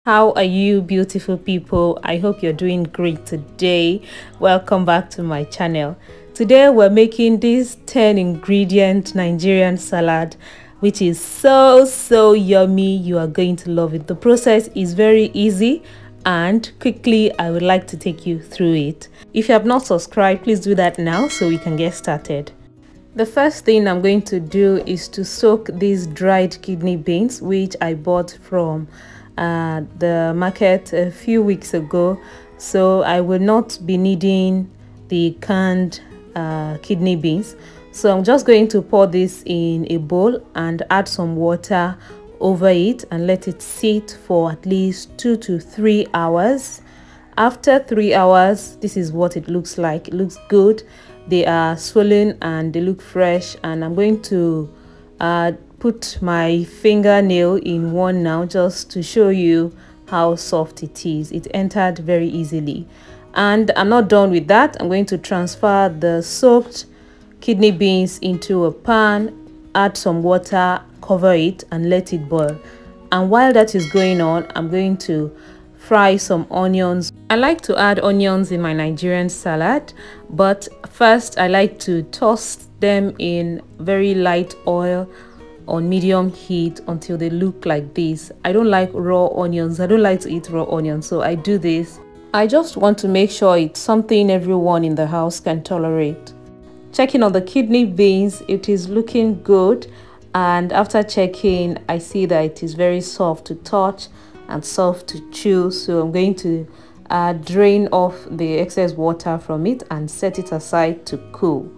How are you, beautiful people? I hope you're doing great today. Welcome back to my channel. Today we're making this 10 ingredient Nigerian salad, which is so yummy. You are going to love it. The process is very easy and quickly I would like to take you through it. If you have not subscribed, please do that now so we can get started. The first thing I'm going to do is to soak these dried kidney beans, which I bought from the market a few weeks ago, so I will not be needing the canned kidney beans. So I'm just going to pour this in a bowl and add some water over it and let it sit for at least 2 to 3 hours. After 3 hours, this is what it looks like. It looks good. They are swollen and they look fresh, and I'm going to put my fingernail in one now just to show you how soft it is. It entered very easily. And I'm not done with that. I'm going to transfer the soaked kidney beans into a pan, add some water, cover it and let it boil. And while that is going on, I'm going to fry some onions. I like to add onions in my Nigerian salad, but first I like to toast them in very light oil on medium heat until they look like this. I don't like raw onions. I don't like to eat raw onions, so I do this. I just want to make sure it's something everyone in the house can tolerate. Checking on the kidney beans, it is looking good, and after checking I see that it is very soft to touch and soft to chew, so I'm going to drain off the excess water from it and set it aside to cool.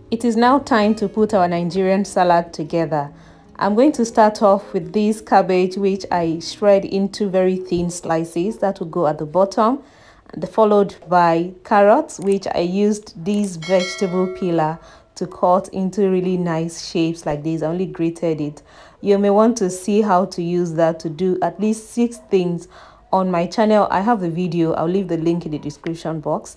It is now time to put our Nigerian salad together. I'm going to start off with this cabbage, which I shred into very thin slices. That will go at the bottom, and followed by carrots, which I used this vegetable peeler to cut into really nice shapes like this. I only grated it. You may want to see how to use that to do at least 6 things. On my channel I have the video. I'll leave the link in the description box.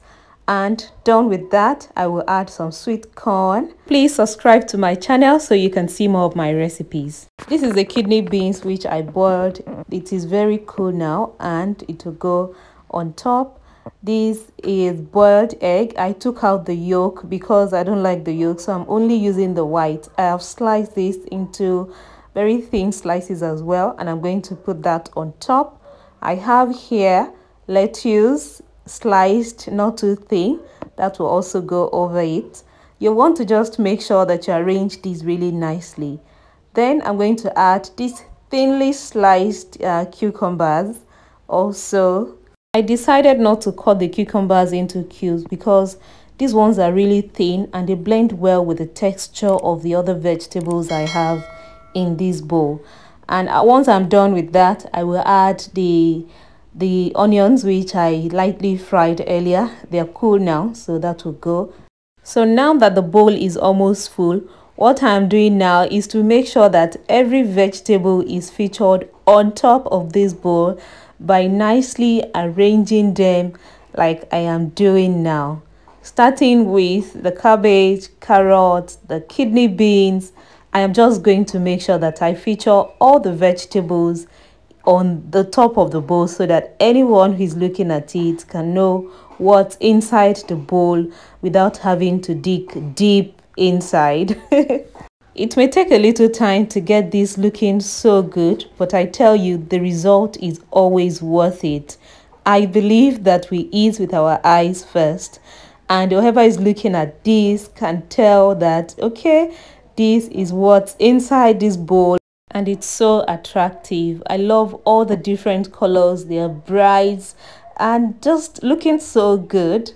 And done with that, I will add some sweet corn. Please subscribe to my channel so you can see more of my recipes. This is the kidney beans which I boiled. It is very cool now and it will go on top. This is boiled egg. I took out the yolk because I don't like the yolk, so I'm only using the white. I have sliced this into very thin slices as well, and I'm going to put that on top. I have here lettuce sliced, not too thin. That will also go over it. You want to just make sure that you arrange these really nicely. Then I'm going to add these thinly sliced cucumbers. Also, I decided not to cut the cucumbers into cubes because these ones are really thin and they blend well with the texture of the other vegetables I have in this bowl. And once I'm done with that, I will add the onions, which I lightly fried earlier. They're cool now, so that will go. So now that the bowl is almost full, what I'm doing now is to make sure that every vegetable is featured on top of this bowl by nicely arranging them like I am doing now. Starting with the cabbage, carrots, the kidney beans, I am just going to make sure that I feature all the vegetables on the top of the bowl so that anyone who is looking at it can know what's inside the bowl without having to dig deep inside. It may take a little time to get this looking so good, but I tell you, the result is always worth it. I believe that we eat with our eyes first, and whoever is looking at this can tell that, okay, this is what's inside this bowl. And it's so attractive. I love all the different colors. They are bright and just looking so good.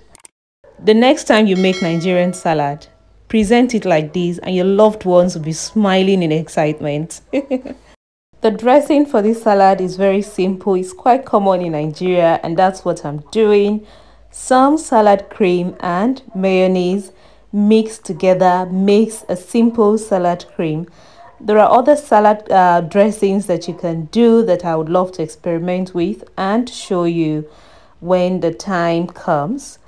The next time you make Nigerian salad, present it like this and your loved ones will be smiling in excitement. The dressing for this salad is very simple. It's quite common in Nigeria, and that's what I'm doing. Some salad cream and mayonnaise mixed together makes a simple salad cream. There are other salad dressings that you can do that I would love to experiment with and show you when the time comes.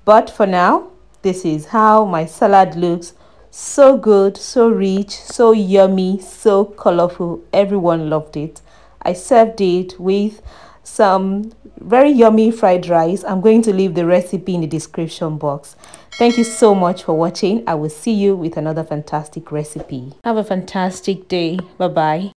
But for now, this is how my salad looks. So good, so rich, so yummy, so colorful. Everyone loved it. I served it with some very yummy fried rice. I'm going to leave the recipe in the description box. Thank you so much for watching. I will see you with another fantastic recipe. Have a fantastic day. Bye bye.